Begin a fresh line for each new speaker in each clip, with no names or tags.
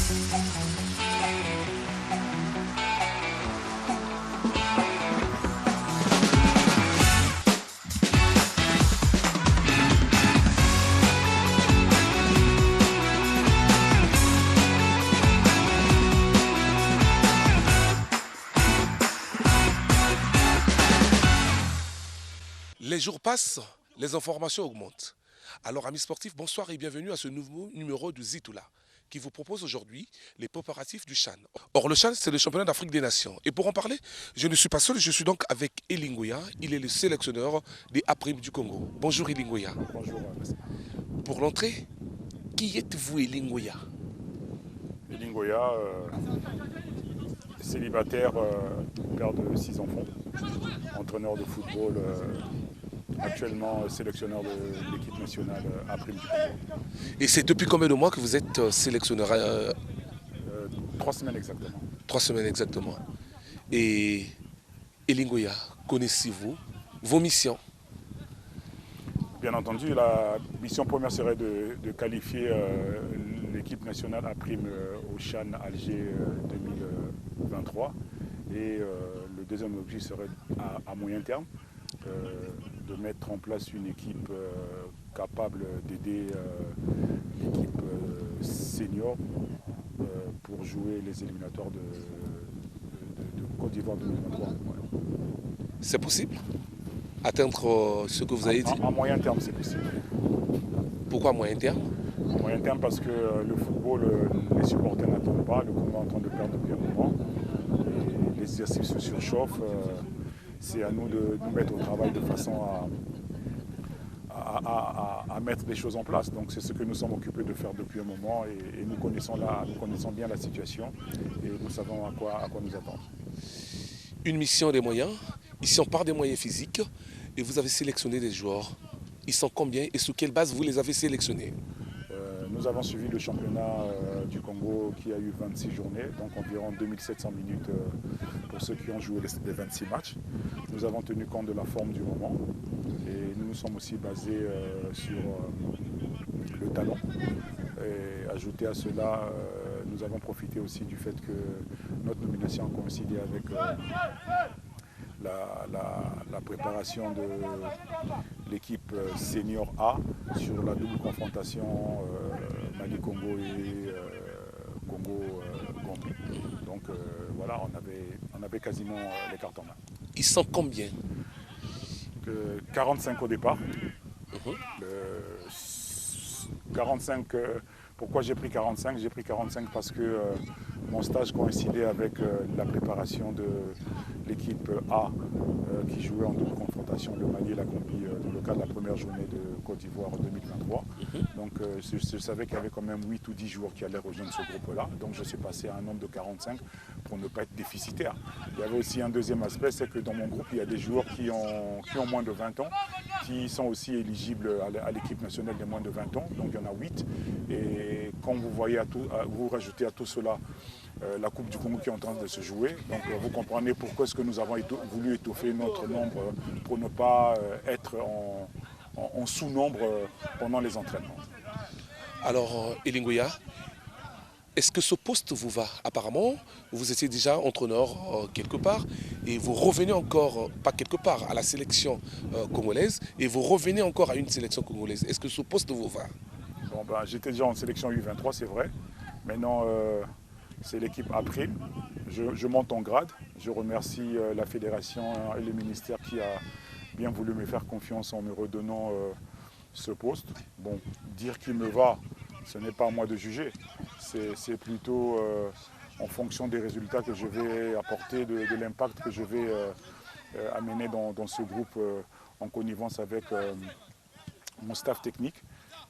Les jours passent, les informations augmentent. Alors, amis sportifs, bonsoir et bienvenue à ce nouveau numéro du Zitoula qui vous propose aujourd'hui les préparatifs du CHAN. Or, le CHAN, c'est le championnat d'Afrique des Nations. Et pour en parler, je ne suis pas seul, je suis donc avec Elie Nguya. Il est le sélectionneur des A' du Congo. Bonjour Elie Nguya.
Bonjour.
Pour l'entrée, qui êtes-vous Elie Nguya?
Elie Nguya, célibataire, père de 6 enfants, entraîneur de football, actuellement sélectionneur de l'équipe nationale A' du Congo.
Et c'est depuis combien de mois que vous êtes sélectionneur
3 semaines exactement.
3 semaines exactement. Et Elie Nguya, connaissez-vous vos missions?
Bien entendu, la mission première serait de qualifier l'équipe nationale A' au CHAN Alger 2023. Et le deuxième objectif serait à moyen terme de mettre en place une équipe capable d'aider l'équipe senior pour jouer les éliminatoires de Côte d'Ivoire 2023. Voilà.
C'est possible? Atteindre ce que vous avez dit?
À moyen terme, c'est possible.
Pourquoi à moyen terme?
À moyen terme parce que le football, les supporters n'attendent pas, le Congo est en train de perdre depuis un moment. Et les exercices se surchauffent. C'est à nous de nous mettre au travail de façon à mettre des choses en place. Donc c'est ce que nous sommes occupés de faire depuis un moment et nous connaissons bien la situation et nous savons à quoi nous attendre.
Une mission des moyens. Ici on part des moyens physiques et vous avez sélectionné des joueurs. Ils sont combien et sous quelle base vous les avez sélectionnés?
Nous avons suivi le championnat du Congo qui a eu 26 journées, donc environ 2700 minutes pour ceux qui ont joué les 26 matchs. Nous avons tenu compte de la forme du moment et nous nous sommes aussi basés sur le talent. Et ajouté à cela, nous avons profité aussi du fait que notre nomination a coïncidé avec la préparation de l'équipe senior A sur la double confrontation Mali-Congo et Congo-Gambie. Donc voilà, on avait quasiment les cartes en main.
Ils sont combien?
45 au départ. 45, pourquoi j'ai pris 45? J'ai pris 45 parce que mon stage coïncidait avec la préparation de l'équipe A qui jouait en double confrontation le Mali et la Gambie dans le cadre de la première journée de Côte d'Ivoire 2023. Donc je savais qu'il y avait quand même 8 ou 10 joueurs qui allaient rejoindre ce groupe-là. Donc je suis passé à un nombre de 45 pour ne pas être déficitaire. Il y avait aussi un deuxième aspect, c'est que dans mon groupe, il y a des joueurs qui ont moins de 20 ans, qui sont aussi éligibles à l'équipe nationale des moins de 20 ans. Donc il y en a 8. Et quand vous voyez vous rajoutez à tout cela la Coupe du Congo qui est en train de se jouer. Donc vous comprenez pourquoi est-ce que nous avons voulu étoffer notre nombre pour ne pas être en sous-nombre pendant les entraînements.
Alors, Elie Nguya, est-ce que ce poste vous va? Apparemment, vous étiez déjà entraîneur quelque part et vous revenez encore, pas quelque part, à la sélection congolaise et vous revenez encore à une sélection congolaise. Est-ce que ce poste vous va?
Bon, j'étais déjà en sélection U23, c'est vrai. Maintenant, c'est l'équipe A'. Je monte en grade. Je remercie la fédération et le ministère qui a bien voulu me faire confiance en me redonnant ce poste. Bon, dire qu'il me va, ce n'est pas à moi de juger. C'est plutôt en fonction des résultats que je vais apporter, de l'impact que je vais amener dans ce groupe en connivence avec mon staff technique.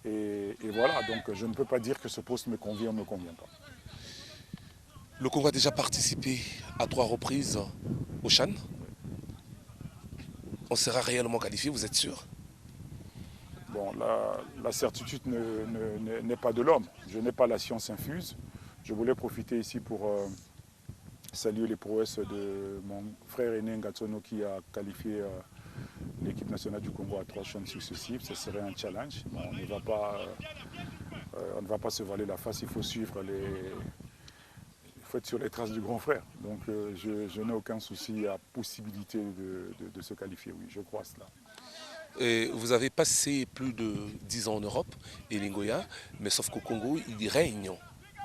Et voilà, donc je ne peux pas dire que ce poste me convient ou ne me convient pas.
Le Congo a déjà participé à 3 reprises au CHAN. On sera réellement qualifié, vous êtes sûr?
Bon, la certitude n'est pas de l'homme. Je n'ai pas la science infuse. Je voulais profiter ici pour saluer les prouesses de mon frère aîné Ngatsono qui a qualifié l'équipe nationale du Congo à 3 CHAN successifs. Ce serait un challenge. Bon, on ne va pas se voiler la face, il faut suivre faut être sur les traces du grand frère. Donc je n'ai aucun souci à possibilité de se qualifier, oui, je crois cela.
Et vous avez passé plus de 10 ans en Europe, Elingoya, mais sauf qu'au Congo, il règne,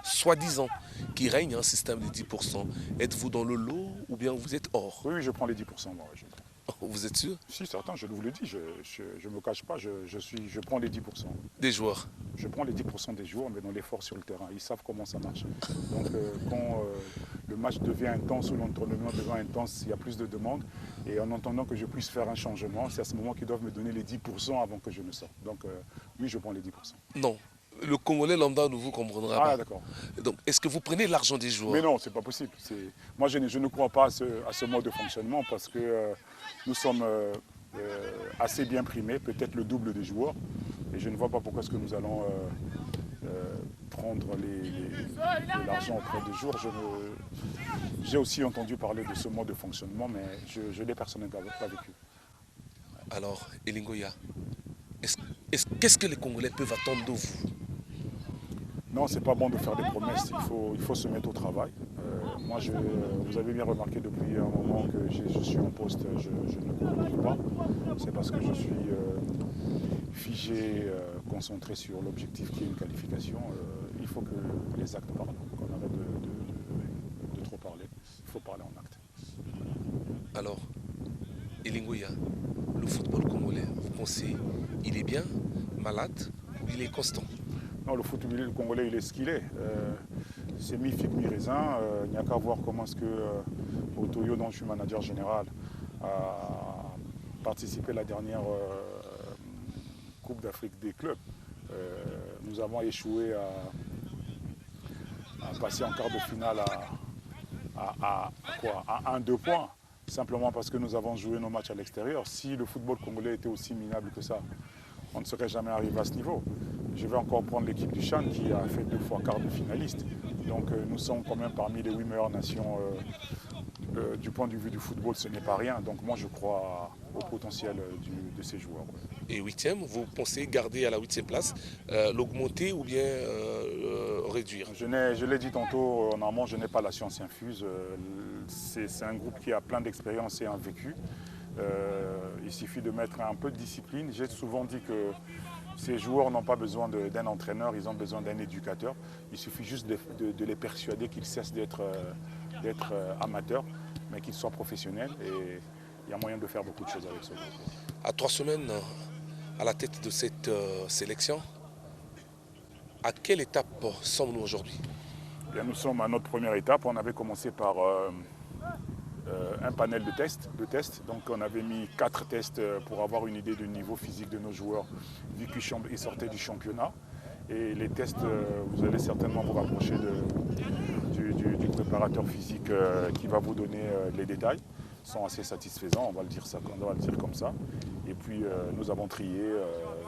soi-disant, qu'il règne un système de 10%. Êtes-vous dans le lot ou bien vous êtes hors?
Oui, oui, je prends les 10%, moi. Je prends.
Vous êtes sûr?
Si, certain, je vous le dis, je ne me cache pas, je prends les 10%.
Des joueurs?
Je prends les 10% des joueurs, mais dans l'effort sur le terrain. Ils savent comment ça marche. Donc quand le match devient intense ou l'entraînement devient intense, il y a plus de demandes. Et en entendant que je puisse faire un changement, c'est à ce moment qu'ils doivent me donner les 10% avant que je ne sorte. Donc oui, je prends les 10%.
Non. Le Congolais lambda ne vous comprendra pas.
Ah, d'accord.
Donc, est-ce que vous prenez l'argent des joueurs?
Mais non, c'est pas possible. Moi, je ne crois pas à ce mode de fonctionnement parce que nous sommes assez bien primés, peut-être le double des joueurs. Et je ne vois pas pourquoi est-ce que nous allons prendre de l'argent auprès des joueurs. J'ai aussi entendu parler de ce mode de fonctionnement, mais je l'ai personnellement pas vécu.
Alors, Elingoya, qu'est-ce que les Congolais peuvent attendre de vous?
Non, c'est pas bon de faire des promesses, il faut se mettre au travail. Moi, vous avez bien remarqué depuis un moment que je suis en poste, je ne communique pas. C'est parce que je suis figé, concentré sur l'objectif qui est une qualification. Il faut que les actes parlent, qu'on arrête de trop parler. Il faut parler en actes.
Alors, Elingoya, le football congolais, vous pensez, il est bien, malade ou il est constant?
Non, le football congolais, il est ce qu'il est. C'est mi-figue, mi-raisin. Il n'y a qu'à voir comment est-ce que Otoyo, dont je suis manager général, a participé à la dernière Coupe d'Afrique des clubs. Nous avons échoué à passer en quart de finale à 1-2 points, simplement parce que nous avons joué nos matchs à l'extérieur. Si le football congolais était aussi minable que ça, on ne serait jamais arrivé à ce niveau. Je vais encore prendre l'équipe du Chan qui a fait 2 fois quart de finaliste. Donc nous sommes quand même parmi les 8 meilleures nations du point de vue du football, ce n'est pas rien. Donc moi je crois au potentiel de ces joueurs.
Et 8e, vous pensez garder à la 8e place, l'augmenter ou bien réduire?
Je l'ai dit tantôt, normalement je n'ai pas la science infuse. C'est un groupe qui a plein d'expérience et un vécu. Il suffit de mettre un peu de discipline. J'ai souvent dit que ces joueurs n'ont pas besoin d'un entraîneur, ils ont besoin d'un éducateur. Il suffit juste de les persuader qu'ils cessent d'être amateurs, mais qu'ils soient professionnels. Et il y a moyen de faire beaucoup de choses avec ce groupe.
À 3 semaines à la tête de cette sélection, à quelle étape sommes-nous aujourd'hui?
Nous sommes à notre première étape. On avait commencé par un panel de tests. Donc on avait mis 4 tests pour avoir une idée du niveau physique de nos joueurs vu qu'ils sortaient du championnat. Et les tests, vous allez certainement vous rapprocher du préparateur physique qui va vous donner les détails. Ils sont assez satisfaisants, on va le dire comme ça. Et puis nous avons trié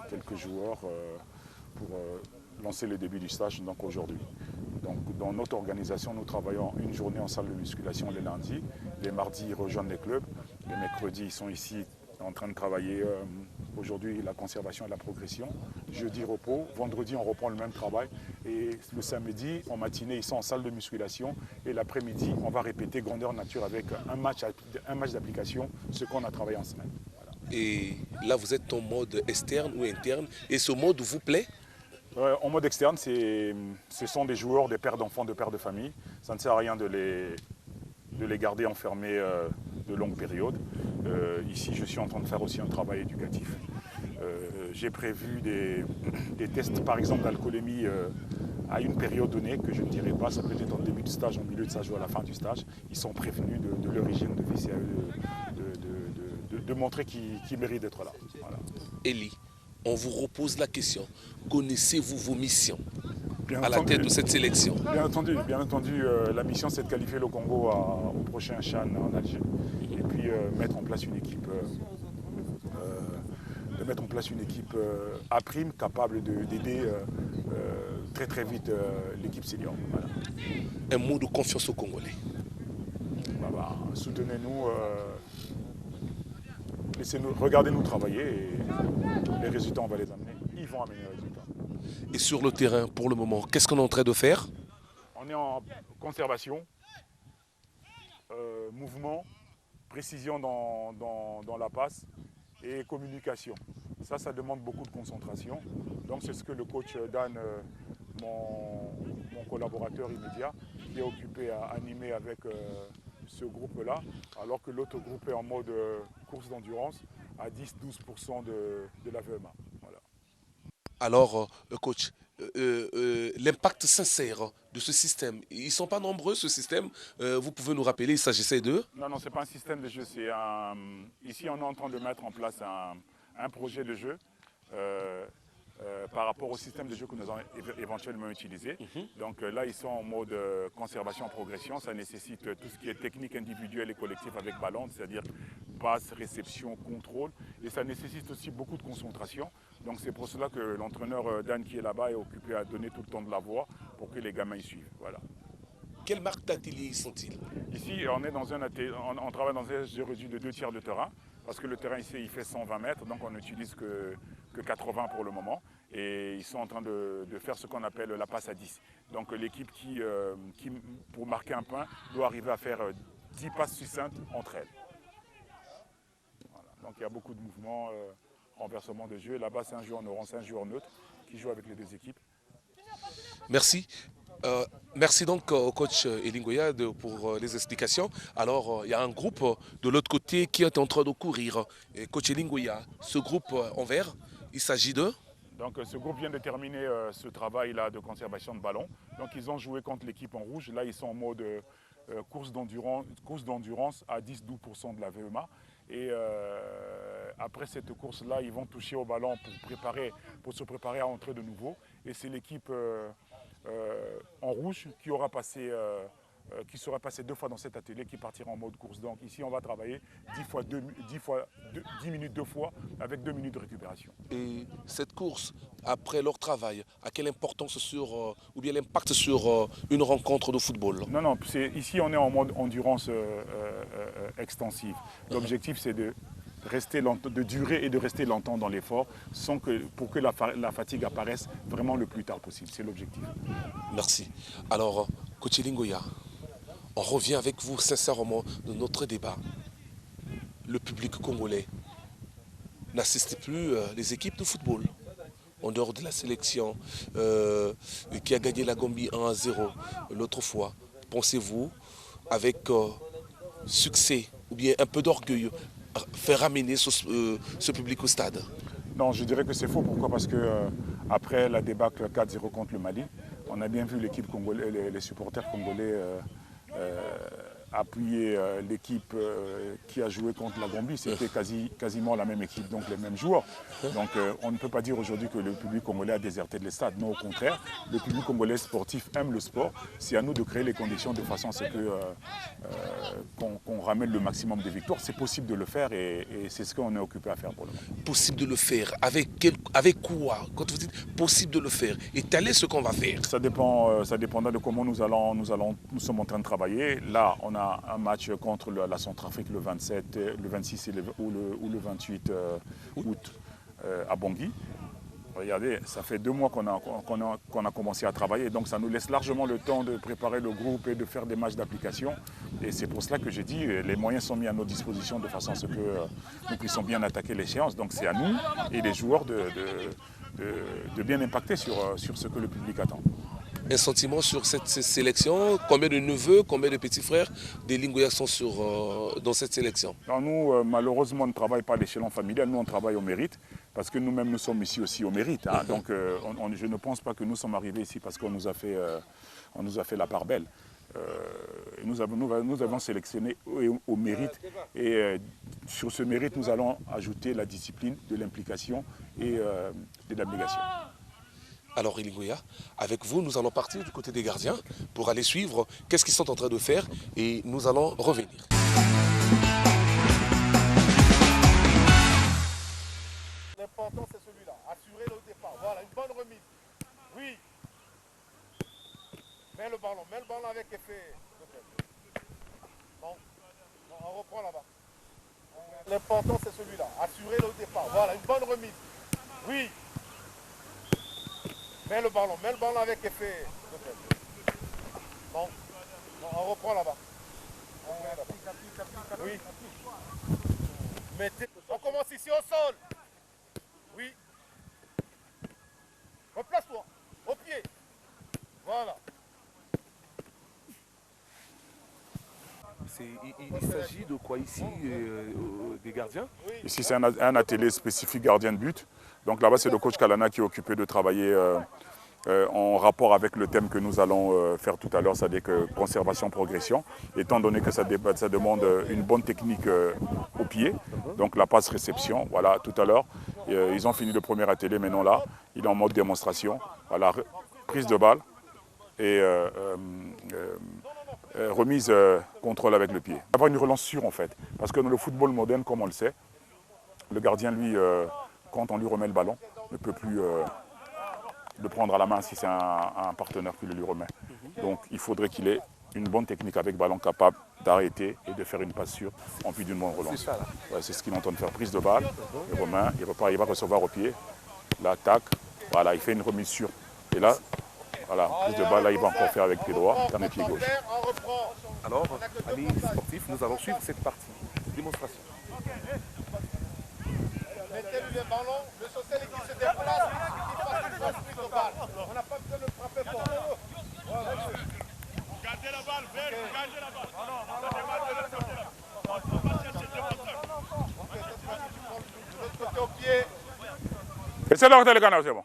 quelques joueurs pour lancer le début du stage donc aujourd'hui. Donc, dans notre organisation, nous travaillons une journée en salle de musculation les lundis. Les mardis, ils rejoignent les clubs. Les mercredis, ils sont ici en train de travailler aujourd'hui la conservation et la progression. Jeudi, repos. Vendredi, on reprend le même travail. Et le samedi, en matinée, ils sont en salle de musculation. Et l'après-midi, on va répéter grandeur nature avec un match d'application, ce qu'on a travaillé en semaine. Voilà.
Et là, vous êtes en mode externe ou interne. Et ce mode vous plaît?
En mode externe, ce sont des joueurs, des pères d'enfants, de pères de famille. Ça ne sert à rien de les garder enfermés de longues périodes. Ici, je suis en train de faire aussi un travail éducatif. J'ai prévu des tests, par exemple, d'alcoolémie à une période donnée, que je ne dirai pas. Ça peut être en début de stage, en milieu de stage ou à la fin du stage. Ils sont prévenus de leur hygiène de vie, c'est à eux de montrer qu'ils méritent d'être là. Voilà.
Eli, on vous repose la question. Connaissez-vous vos missions à la
entendu,
tête de cette sélection?
Bien entendu, la mission c'est de qualifier le Congo au prochain CHAN en Alger. Et puis mettre en place une équipe, à prime capable d'aider très très vite l'équipe senior. Voilà.
Un mot de confiance aux Congolais.
Soutenez-nous, regardez-nous travailler et les résultats on va les amener. Ils vont amener les résultats.
Et sur le terrain, pour le moment, qu'est-ce qu'on est en train de faire?
On On est en conservation, mouvement, précision dans la passe et communication. Ça demande beaucoup de concentration. Donc c'est ce que le coach Dan, mon collaborateur immédiat, qui est occupé à animer avec ce groupe-là, alors que l'autre groupe est en mode course d'endurance à 10-12% de la VMA. Voilà.
Alors, coach, l'impact sincère de ce système, ils ne sont pas nombreux, ce système. Vous pouvez nous rappeler, il s'agissait d'eux?
Non, ce n'est pas un système de jeu. Ici, on est en train de mettre en place un projet de jeu par rapport au système de jeu que nous allons éventuellement utiliser. Donc là, ils sont en mode conservation-progression. Ça nécessite tout ce qui est technique individuelle et collective avec ballon, c'est-à-dire passe, réception, contrôle. Et ça nécessite aussi beaucoup de concentration. Donc c'est pour cela que l'entraîneur Dan qui est là-bas est occupé à donner tout le temps de la voix pour que les gamins y suivent. Voilà.
Quelle marque d'atelier sont-ils?
Ici, on travaille dans un jeu réduit de 2 tiers de terrain, parce que le terrain ici, il fait 120 mètres, donc on n'utilise que 80 pour le moment. Et ils sont en train de faire ce qu'on appelle la passe à 10. Donc l'équipe qui, pour marquer un point, doit arriver à faire 10 passes succinctes entre elles. Voilà. Donc il y a beaucoup de mouvements, renversement de jeu. Là-bas, c'est un jeu en orange, c'est un jeu en neutre, qui joue avec les deux équipes.
Merci. Merci donc au coach Elingoya pour les explications. Alors, il y a un groupe de l'autre côté qui est en train de courir. Et coach Elingoya, ce groupe en vert, il s'agit de...
Donc ce groupe vient de terminer ce travail-là de conservation de ballon. Donc ils ont joué contre l'équipe en rouge. Là, ils sont en mode course d'endurance à 10-12% de la VMA. Et après cette course-là, ils vont toucher au ballon pour se préparer à entrer de nouveau. Et c'est l'équipe en rouge qui sera passé 2 fois dans cet atelier, qui partira en mode course. Donc ici, on va travailler 10 minutes 2 fois avec 2 minutes de récupération.
Et cette course, après leur travail, a quelle importance ou bien l'impact sur une rencontre de football?
Non, ici on est en mode endurance extensive. L'objectif c'est de durer et de rester longtemps dans l'effort pour que la fatigue apparaisse vraiment le plus tard possible. C'est l'objectif.
Merci. Alors, coach Elingoya, on revient avec vous sincèrement de notre débat. Le public congolais n'assiste plus les équipes de football. En dehors de la sélection qui a gagné la Gambie 1-0 l'autre fois. Pensez-vous, avec succès ou bien un peu d'orgueil, faire ramener ce public au stade?
Non, je dirais que c'est faux. Pourquoi? Parce que après la débâcle 4-0 contre le Mali, on a bien vu l'équipe congolaise, les supporters congolais appuyer l'équipe qui a joué contre la Gambie. C'était quasiment la même équipe, donc les mêmes joueurs. Donc on ne peut pas dire aujourd'hui que le public congolais a déserté les stades. Non, au contraire, le public congolais sportif aime le sport. C'est à nous de créer les conditions de façon à ce qu'on ramène le maximum de victoires. C'est possible de le faire et c'est ce qu'on est occupé à faire pour le moment.
Possible de le faire avec quoi? Quand vous dites possible de le faire, étaler ce qu'on va faire.
Ça dépendra de comment nous sommes en train de travailler. Là, on a un match contre la Centrafrique le 27, le 26 ou le 28 août à Bangui. Regardez, ça fait 2 mois qu'on a commencé à travailler, donc ça nous laisse largement le temps de préparer le groupe et de faire des matchs d'application. Et c'est pour cela que j'ai dit, les moyens sont mis à notre disposition de façon à ce que nous puissions bien attaquer l'échéance. Donc c'est à nous et les joueurs de bien impacter sur ce que le public attend.
Un sentiment sur cette sélection? Combien de neveux, combien de petits frères d'Elingoya sont dans cette sélection?
Alors nous, malheureusement, on ne travaille pas à l'échelon familial, nous on travaille au mérite, parce que nous-mêmes nous sommes ici aussi au mérite. Hein. Donc je ne pense pas que nous sommes arrivés ici parce qu'on nous a fait la part belle. Nous avons sélectionné au mérite et sur ce mérite, nous allons ajouter la discipline, de l'implication et de l'abnégation.
Alors Elingoya, avec vous, nous allons partir du côté des gardiens pour aller suivre qu'est-ce qu'ils sont en train de faire et nous allons revenir.
L'important c'est celui-là, assurer le départ. Voilà, une bonne remise. Oui. Mets le ballon avec effet. Bon, on reprend là-bas. L'important c'est celui-là, assurer le départ. Voilà, une bonne remise. Oui. Mets le ballon avec effet. Bon, on reprend là-bas. Oui. On commence ici au sol. Oui. Replace-toi. Au pied. Voilà.
Il s'agit de quoi ici, des gardiens?
Ici, c'est un atelier spécifique gardien de but. Donc là-bas, c'est le coach Kalana qui est occupé de travailler en rapport avec le thème que nous allons faire tout à l'heure, c'est-à-dire que conservation-progression, étant donné que ça demande une bonne technique au pied, donc la passe-réception, voilà, tout à l'heure. Ils ont fini le premier atelier, maintenant là, il est en mode démonstration, voilà, prise de balle et remise contrôle avec le pied. Avoir une relance sûre en fait, parce que dans le football moderne, comme on le sait, le gardien, lui, quand on lui remet le ballon, ne peut plus le prendre à la main si c'est un partenaire qui le lui remet. Donc il faudrait qu'il ait une bonne technique avec ballon capable d'arrêter et de faire une passe sûre en plus d'une bonne relance. C'est ce qu'il est en train de faire. Prise de balle, il remet, il repart, il va recevoir au pied, là, tac, voilà, il fait une remise sûre. Et là, voilà, prise de balle, là, il va encore faire avec pied droit, dernier pied gauche.
Alors, amis sportifs, nous allons suivre cette partie. Démonstration.
Mettez-lui le ballon, le social qui se déplace, qui passe une bonne prise de balle. On n'a pas besoin de frapper fort. Voilà. Gardez la balle, gardez la balle. Ok, cette fois-ci, tu prends de l'autre côté au pied.
Et c'est là où tu as le canard, c'est bon.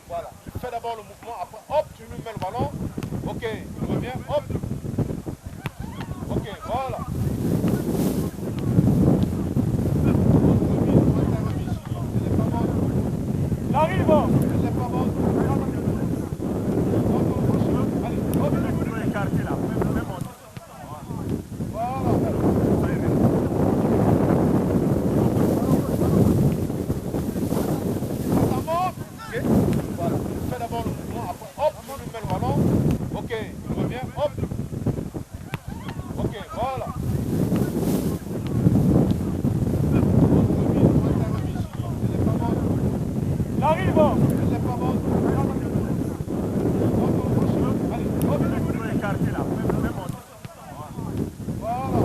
Voilà, tu fais d'abord le mouvement, après hop, tu lui mets le ballon. Ok, il revient, hop. Ok, voilà. Il arrive. Elle n'est pas bonne. Allez, hop. Voilà. Voilà, tu fais d'abord le mouvement, après hop, tu lui mets le ballon. Ok, il revient, hop. Ok, voilà. Il arrive. Elle n'est pas bonne. Allez, hop. Voilà.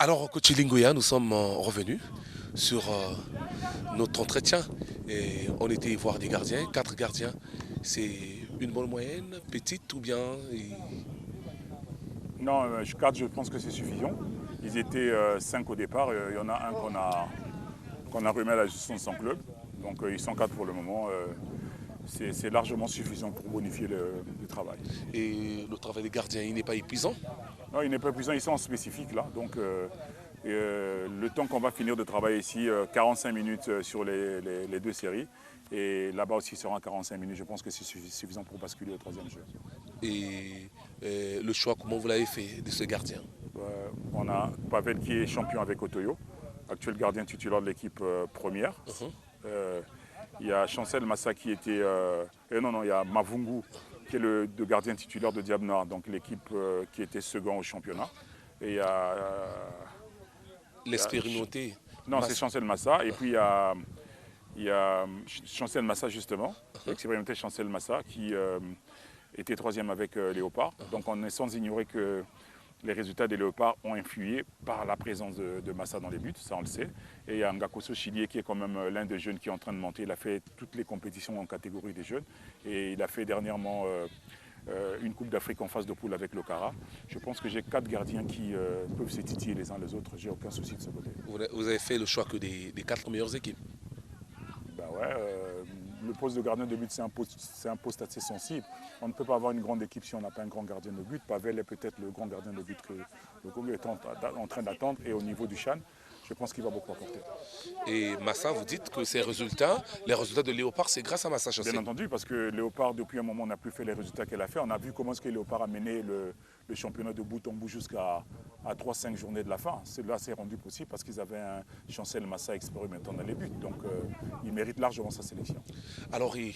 Alors, coach Lingoya, nous sommes revenus sur notre entretien et on était voir des gardiens, 4 gardiens. C'est une bonne moyenne, petite ou bien
Non, 4, je pense que c'est suffisant. Ils étaient 5 au départ. Il y en a un qu'on a remis à la gestion de son club. Donc ils sont 4 pour le moment. C'est largement suffisant pour bonifier le travail.
Et le travail des gardiens, il n'est pas épuisant?
Non, il n'est pas épuisant, ils sont en spécifique là. Donc le temps qu'on va finir de travailler ici, 45 minutes sur les 2 séries. Et là-bas aussi sera 45 minutes. Je pense que c'est suffisant pour basculer au 3e jeu.
Et le choix, comment vous l'avez fait de ce gardien?
On a Pavel qui est champion avec Otoyo, actuel gardien titulaire de l'équipe première. Il y a Chancel Massa qui était... il y a Mavungu qui est le gardien titulaire de Diable Noir, donc l'équipe qui était second au championnat. Et il y a...
L'expérimenté.
Non, c'est Chancel Massa. Et puis il y a Chancel Massa justement, l'expérimenté Chancel Massa qui était 3e avec Léopard. Donc on est sans ignorer que les résultats des Léopards ont influé par la présence de Massa dans les buts, ça on le sait. Et il y a Ngakoso Chilier qui est quand même l'un des jeunes qui est en train de monter. Il a fait toutes les compétitions en catégorie des jeunes. Et il a fait dernièrement une Coupe d'Afrique en phase de poule avec le Cara. Je pense que j'ai 4 gardiens qui peuvent se titiller les uns les autres. J'ai aucun souci de ce côté.
Vous avez fait le choix que des 4 meilleures équipes?
Ben ouais, le poste de gardien de but, c'est un poste assez sensible. On ne peut pas avoir une grande équipe si on n'a pas un grand gardien de but. Pavel est peut-être le grand gardien de but que le Congo est en train d'attendre. Et au niveau du Chan, je pense qu'il va beaucoup apporter.
Et Massa, vous dites que ces résultats, les résultats de Léopard, c'est grâce à Massa Chassé.
Bien entendu, parce que Léopard, depuis un moment, n'a plus fait les résultats qu'elle a fait. On a vu comment est-ce que Léopard a mené le championnat de bout en bout jusqu'à 3-5 journées de la fin. Cela s'est rendu possible parce qu'ils avaient un Chancel Massa expérimentant dans les buts. Donc, il mérite largement sa sélection.
Alors, et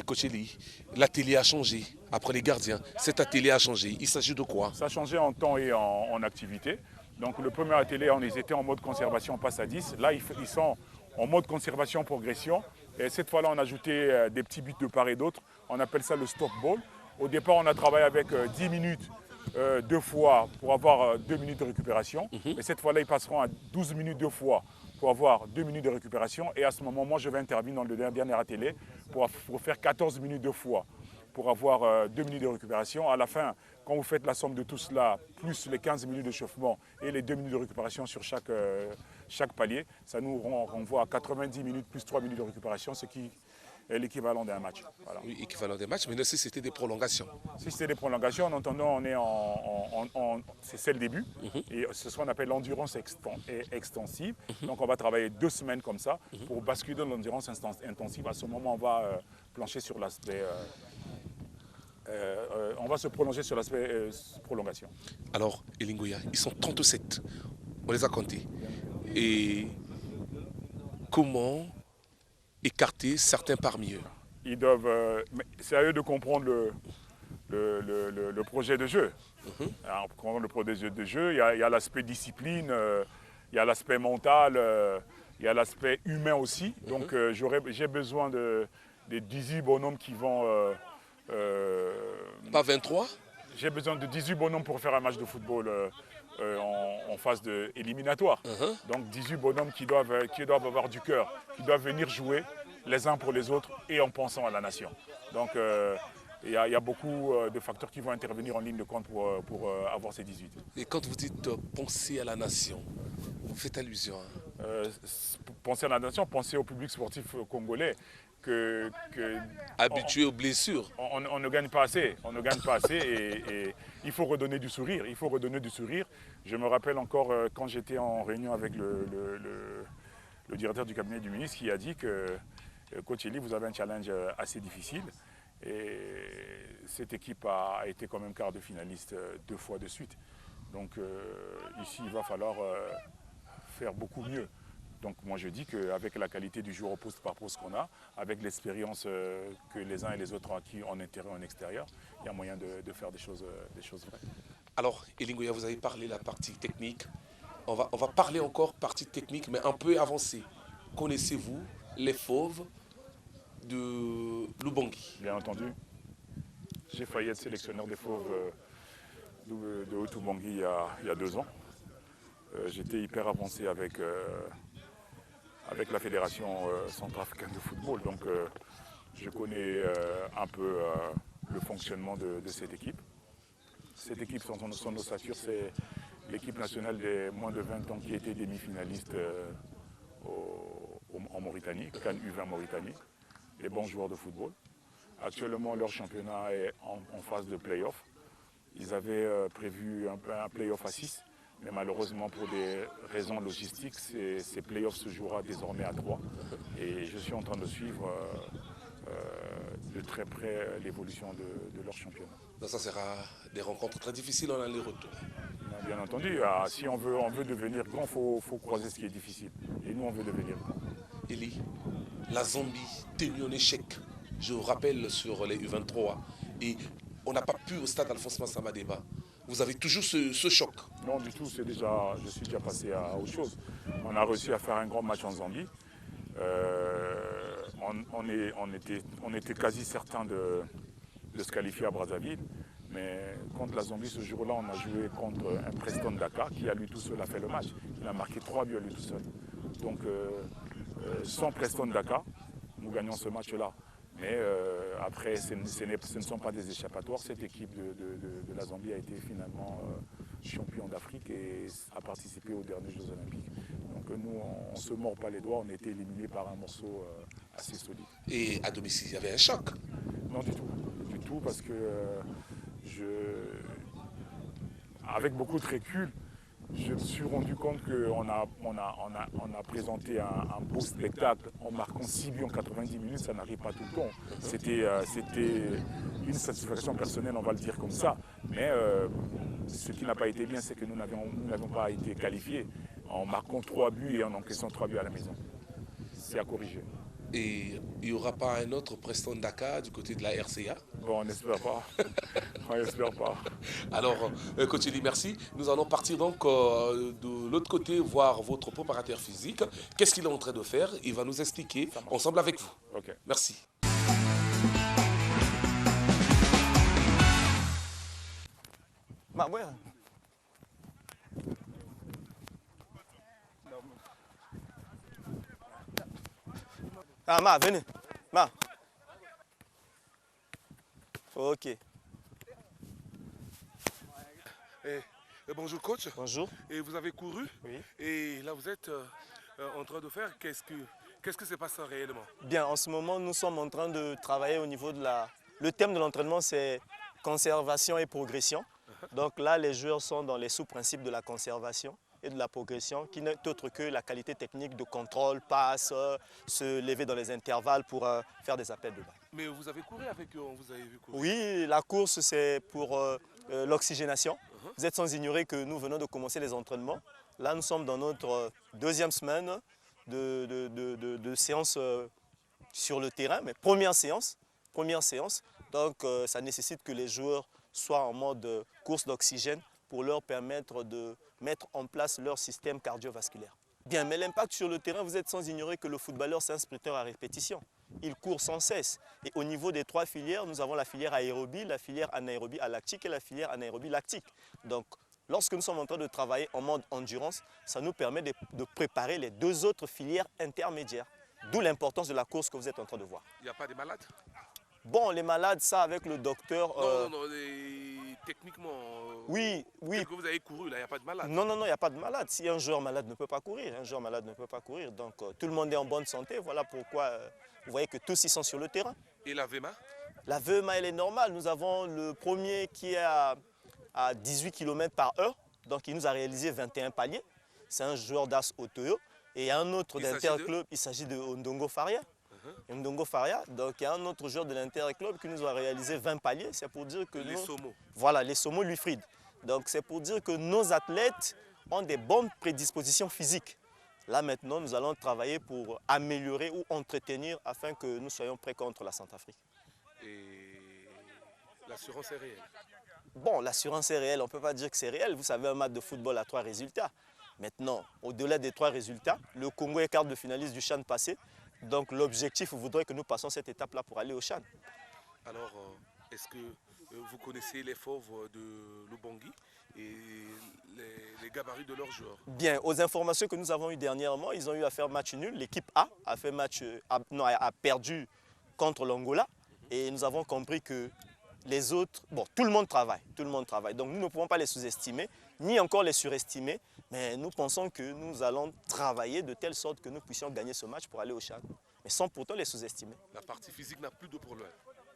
coach Eli, l'atelier a changé après les gardiens. Cet atelier a changé. Il s'agit de quoi?
Ça a changé en temps et en activité. Donc, le premier atelier, on était en mode conservation, on passe à 10. Là, ils sont en mode conservation, progression. Et cette fois-là, on a ajouté des petits buts de part et d'autre. On appelle ça le stop ball. Au départ, on a travaillé avec 10 minutes deux fois pour avoir 2 minutes de récupération. Et cette fois-là, ils passeront à 12 minutes deux fois pour avoir 2 minutes de récupération. Et à ce moment, moi, je vais intervenir dans le dernier atelier pour faire 14 minutes deux fois pour avoir 2 minutes de récupération. À la fin, quand vous faites la somme de tout cela, plus les 15 minutes d'échauffement et les 2 minutes de récupération sur chaque palier, ça nous renvoie à 90 minutes plus 3 minutes de récupération, ce qui est l'équivalent d'un match. Voilà.
Oui, équivalent des matchs, mais si c'était des prolongations.
Si c'était des prolongations, en entendant, c'est le début. Et c'est ce qu'on appelle l'endurance extensive. Donc on va travailler 2 semaines comme ça pour basculer dans l'endurance intensive. À ce moment, on va plancher sur l'aspect... on va se prolonger sur l'aspect prolongation.
Alors, Elingoya, ils sont 37. On les a comptés. Et comment écarter certains parmi eux?
Ils doivent... c'est à eux de comprendre le projet de jeu. Alors, pour comprendre le projet de jeu, il y a l'aspect discipline, il y a l'aspect mental, il y a l'aspect humain aussi. Donc j'ai besoin de 18 bonhommes qui vont...
Pas 23?
J'ai besoin de 18 bonhommes pour faire un match de football en phase éliminatoire. Donc 18 bonhommes qui doivent avoir du cœur, qui doivent venir jouer les uns pour les autres et en pensant à la nation. Donc il y a beaucoup de facteurs qui vont intervenir en ligne de compte pour avoir ces 18.
Et quand vous dites penser à la nation, vous faites allusion à...
Penser à la nation, penser au public sportif congolais.
Habitué aux blessures.
On ne gagne pas assez. On ne gagne pas assez et il faut redonner du sourire. Il faut redonner du sourire. Je me rappelle encore quand j'étais en réunion avec le directeur du cabinet du ministre qui a dit que Coach Eli, vous avez un challenge assez difficile. Et cette équipe a été quand même quart de finaliste 2 fois de suite. Donc ici, il va falloir faire beaucoup mieux. Donc moi je dis qu'avec la qualité du joueur au poste par poste qu'on a, avec l'expérience que les uns et les autres ont acquis en intérieur et en extérieur, il y a moyen de faire des choses vraies.
Alors Elingoya, vous avez parlé de la partie technique. On va parler encore partie technique, mais un peu avancée. Connaissez-vous les fauves de Lubangui?
Bien entendu. J'ai failli être sélectionneur des fauves de Haut-Lubangui il y a 2 ans. J'étais hyper avancé avec la Fédération centrafricaine de football. Donc je connais un peu le fonctionnement de cette équipe. Cette équipe, son ossature, c'est l'équipe nationale des moins de 20 ans qui était demi-finaliste en Mauritanie, CAN U20 Mauritanie, les bons joueurs de football. Actuellement, leur championnat est en phase de play-off. Ils avaient prévu un play-off à 6. Mais malheureusement, pour des raisons logistiques, ces playoffs se jouera désormais à 3. Et je suis en train de suivre de très près l'évolution de leur championnat.
Donc ça sera des rencontres très difficiles en aller-retour.
Bien entendu, si on veut devenir grand, il faut croiser ce qui est difficile. Et nous, on veut devenir grand.
Eli, la Zambie tenue en échec, je vous rappelle, sur les U23. Et on n'a pas pu au stade Alphonse Massamba Débat. Vous avez toujours ce choc?
Non, du tout. Je suis déjà passé à autre chose. On a réussi à faire un grand match en Zambie. On était quasi certain de se qualifier à Brazzaville. Mais contre la Zambie, ce jour-là, on a joué contre un Preston Dakar qui, à lui tout seul, a fait le match. Il a marqué 3 buts à lui tout seul. Donc, sans Preston Dakar, nous gagnons ce match-là. Mais après, ce ne sont pas des échappatoires. Cette équipe de la Zambie a été finalement champion d'Afrique et a participé aux derniers Jeux Olympiques. Donc nous, on ne se mord pas les doigts, on a été éliminés par un morceau assez solide.
Et à domicile, il y avait un choc?
Non, du tout. Du tout, parce que avec beaucoup de recul, Je me suis rendu compte qu'on a présenté un beau spectacle en marquant 6 buts en 90 minutes, ça n'arrive pas tout le temps. C'était une satisfaction personnelle, on va le dire comme ça. Mais ce qui n'a pas été bien, c'est que nous n'avons pas été qualifiés en marquant 3 buts et en encaissant 3 buts à la maison. C'est à corriger.
Et il n'y aura pas un autre Preston Dakar du côté de la RCA?
Bon, on n'espère pas. On n'espère pas.
Alors, coach Eli, merci. Nous allons partir donc de l'autre côté voir votre préparateur physique. Qu'est-ce qu'il est en train de faire? Il va nous expliquer ensemble avec vous.
Ok.
Merci.
Bah ouais. Ah, Ma, venez. Ma. Ok.
Bonjour coach.
Bonjour.
Et vous avez couru?
Oui.
Et là vous êtes en train de faire qu'est-ce que se passe réellement?
Bien, en ce moment, nous sommes en train de travailler au niveau de la... Le thème de l'entraînement, c'est conservation et progression. Donc là, les joueurs sont dans les sous-principes de la conservation et de la progression, qui n'est autre que la qualité technique de contrôle, passe, se lever dans les intervalles pour faire des appels de balle.
Mais vous avez couru avec eux, vous avez vu courir?
Oui, la course, c'est pour l'oxygénation. Vous êtes sans ignorer que nous venons de commencer les entraînements. Là, nous sommes dans notre deuxième semaine de séance sur le terrain, mais première séance. Donc, ça nécessite que les joueurs soient en mode course d'oxygène pour leur permettre de mettre en place leur système cardiovasculaire. Bien, mais l'impact sur le terrain, vous êtes sans ignorer que le footballeur, c'est un sprinter à répétition. Il court sans cesse. Et au niveau des 3 filières, nous avons la filière aérobie, la filière anaérobie alactique et la filière anaérobie lactique. Donc, lorsque nous sommes en train de travailler en mode endurance, ça nous permet de préparer les 2 autres filières intermédiaires. D'où l'importance de la course que vous êtes en train de voir.
Il n'y a pas de malades?
Bon, les malades, ça avec le docteur...
Non, techniquement...
Oui.
Que vous avez couru, là, il n'y a pas de malade?
Non, il n'y a pas de malade. Si un joueur malade ne peut pas courir, Donc, tout le monde est en bonne santé. Voilà pourquoi vous voyez que tous ils sont sur le terrain.
Et la VMA?
La VMA, elle est normale. Nous avons le premier qui est à 18 km par heure. Donc, il nous a réalisé 21 paliers. C'est un joueur d'As Otoyo. Et il y a un autre d'Interclub, il s'agit de Ndongo Faria. Ndongo Faria, donc il y a un autre joueur de l'Interclub qui nous a réalisé 20 paliers. C'est pour dire que
les Somo.
Voilà, les Somo Luifrid. Donc c'est pour dire que nos athlètes ont des bonnes prédispositions physiques. Là maintenant, nous allons travailler pour améliorer ou entretenir afin que nous soyons prêts contre la Centrafrique.
Et l'assurance est réelle?
Bon, l'assurance est réelle, on ne peut pas dire que c'est réel. Vous savez, un match de football a 3 résultats. Maintenant, au-delà des 3 résultats, le Congo est quart de finaliste du CHAN passé. Donc l'objectif voudrait que nous passions cette étape-là pour aller au CHAN.
Alors, est-ce que vous connaissez les fauves de Lubangui et les gabarits de leurs joueurs?
Bien, aux informations que nous avons eues dernièrement, ils ont eu à faire match nul. L'équipe A a perdu contre l'Angola. Et nous avons compris que les autres, bon, tout le monde travaille. Donc nous ne pouvons pas les sous-estimer, ni encore les surestimer. Mais nous pensons que nous allons travailler de telle sorte que nous puissions gagner ce match pour aller au CHAN. Mais sans pourtant les sous-estimer.
La partie physique n'a plus de problème?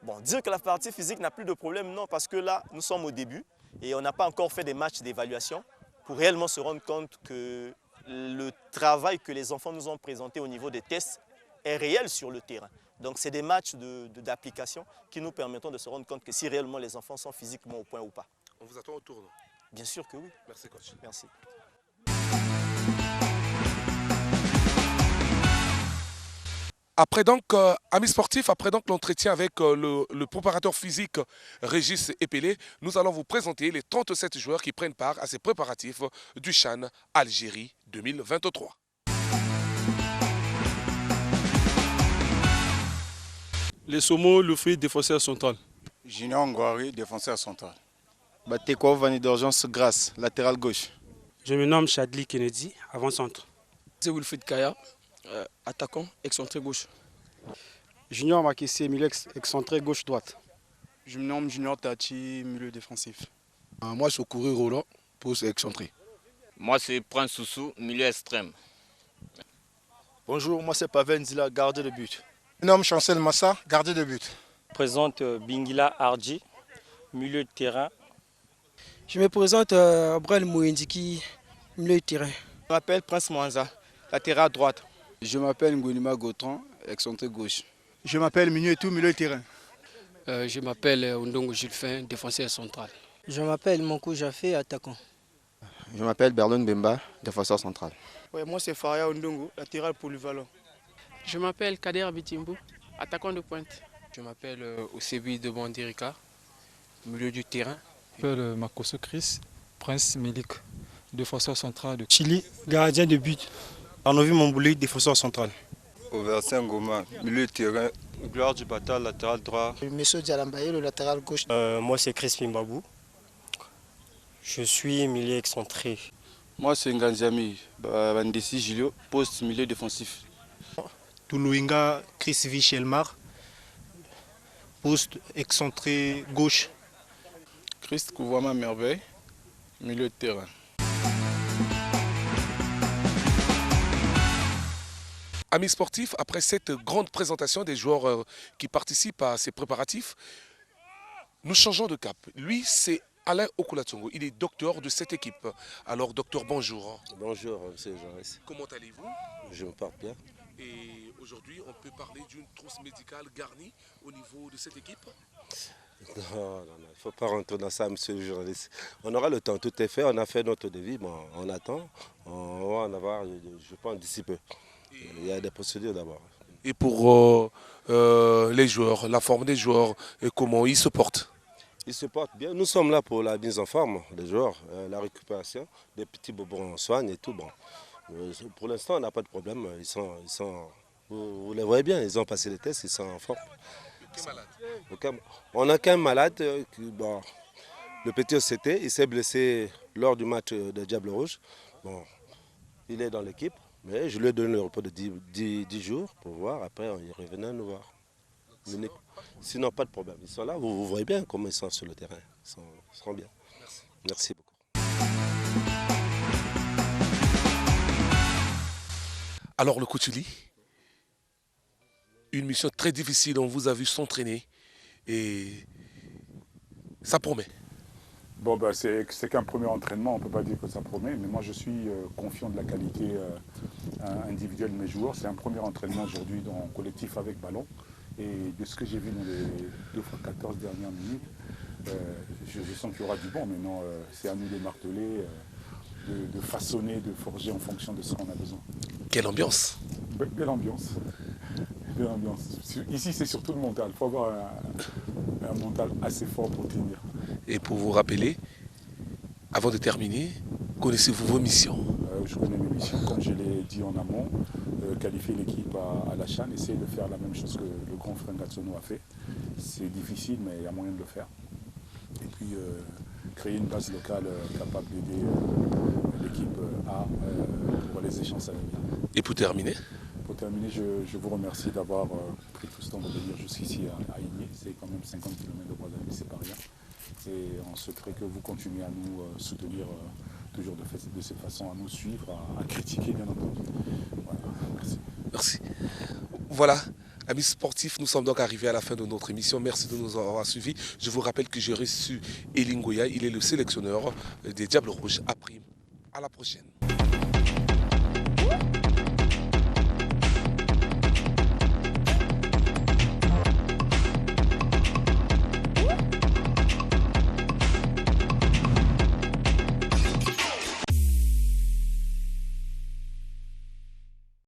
Bon, dire que la partie physique n'a plus de problème, non, parce que là, nous sommes au début et on n'a pas encore fait des matchs d'évaluation pour réellement se rendre compte que le travail que les enfants nous ont présenté au niveau des tests est réel sur le terrain. Donc c'est des matchs d'application qui nous permettront de se rendre compte que si réellement les enfants sont physiquement au point ou pas.
On vous attend au tournoi?
Bien sûr que oui.
Merci coach.
Merci.
Après donc, amis sportifs, après donc l'entretien avec le préparateur physique Régis Epelé, nous allons vous présenter les 37 joueurs qui prennent part à ces préparatifs du CHAN Algérie 2023.
Les Somo, Luifrid, défenseur central.
Junior Ngouari, défenseur central.
Bateko Vani d'Urgence Grasse, latéral gauche.
Je me nomme Chadli Kennedy, avant-centre.
C'est Wilfried Kaya, attaquant, excentré gauche.
Junior Makissi, milieu excentré gauche-droite.
Je me nomme Junior Tachi, milieu défensif.
Moi, c'est Kouré Roland, poste excentré.
Moi, c'est Prince Soussou, milieu extrême.
Bonjour, moi c'est Pavel Nzila, gardien de but.
Je me nomme Chancel Massa, gardien de but.
Je présente Bingila Arji, milieu de terrain.
Je me présente Abrel Mouindiki,
milieu de terrain.
Je m'appelle Prince Mwanza, latéral droite.
Je m'appelle Ngouinima Gautran, excentré gauche.
Je m'appelle Minuetou, milieu de terrain.
Je m'appelle Ondongo Julfin, défenseur central.
Je m'appelle Monkou Jafé, attaquant.
Je m'appelle Berlon Bemba, défenseur central.
Ouais, moi c'est Faria Ondongo, latéral polyvalent.
Je m'appelle Kader Bitimbo, attaquant de pointe.
Je m'appelle Osebi de Bandirika, milieu du terrain.
Je m'appelle Makoso Chris, Prince Melik, défenseur central de
Chili, gardien de but.
Arnovi Mambouli, défenseur central.
Oversen Goma, milieu de terrain.
Gloire du Batal, latéral droit.
Monsieur Djalambaye, le latéral gauche.
Moi c'est Crispin Babou. Je suis milieu excentré.
Moi c'est Nganzami, Bandessi Julio, poste milieu défensif.
Toulouinga, Chris Vichelmar, poste excentré gauche.
Christ Kouvama Merveille, milieu de terrain.
Amis sportifs, après cette grande présentation des joueurs qui participent à ces préparatifs, nous changeons de cap. Lui, c'est Alain Okulatongo. Il est docteur de cette équipe. Alors, docteur, bonjour.
Bonjour, M. Jaurès.
Comment allez-vous?
Je me porte bien.
Et aujourd'hui, on peut parler d'une trousse médicale garnie au niveau de cette équipe?
Non, il ne faut pas rentrer dans ça, monsieur le journaliste. On aura le temps, tout est fait, on a fait notre devis, bon, on attend. On va en avoir, je pense, d'ici peu. Il y a des procédures d'abord.
Et pour les joueurs, la forme des joueurs, et comment ils se portent?
Ils se portent bien. Nous sommes là pour la mise en forme des joueurs, la récupération, des petits bobos en soigne et tout. Bon. Pour l'instant, on n'a pas de problème. Vous les voyez bien, ils ont passé les tests, ils sont en forme. On n'a qu'un malade, bon, le petit OCT, il s'est blessé lors du match de Diable Rouge. Bon, il est dans l'équipe, mais je lui ai donné le repos de 10 jours pour voir, après il revenait nous voir. Sinon, pas de problème. Ils sont là, vous voyez bien comment ils sont sur le terrain. Ils seront bien. Merci beaucoup.
Alors le coach Uli, une mission très difficile, on vous a vu s'entraîner et ça promet.
Bon, bah, c'est qu'un premier entraînement, on ne peut pas dire que ça promet, mais moi je suis confiant de la qualité individuelle de mes joueurs. C'est un premier entraînement aujourd'hui en collectif avec ballon. Et de ce que j'ai vu dans les 2 fois 14 dernières minutes, je sens qu'il y aura du bon. Maintenant, c'est à nous de marteler, de façonner, de forger en fonction de ce qu'on a besoin.
Quelle ambiance?
Belle ambiance. Belle ambiance. Ici, c'est surtout le mental. Il faut avoir un mental assez fort pour tenir.
Et pour vous rappeler, avant de terminer, connaissez-vous vos missions?
Je connais mes missions, comme je l'ai dit en amont, qualifier l'équipe à la CHAN, essayer de faire la même chose que le grand frère Gatsono a fait. C'est difficile, mais il y a moyen de le faire. Et puis, créer une base locale capable d'aider l'équipe A pour les échéances à venir.
Et pour terminer?
Pour terminer, je vous remercie d'avoir pris tout ce temps de venir jusqu'ici à Igné. C'est quand même 50 km de Brazzaville, c'est pas rien. Et on souhaiterait que vous continuez à nous soutenir toujours de cette façon, à nous suivre, à critiquer bien entendu. Voilà, merci.
Merci. Voilà, amis sportifs, nous sommes donc arrivés à la fin de notre émission. Merci de nous avoir suivis. Je vous rappelle que j'ai reçu Elingoya, il est le sélectionneur des Diables Rouges à Prime. À la prochaine.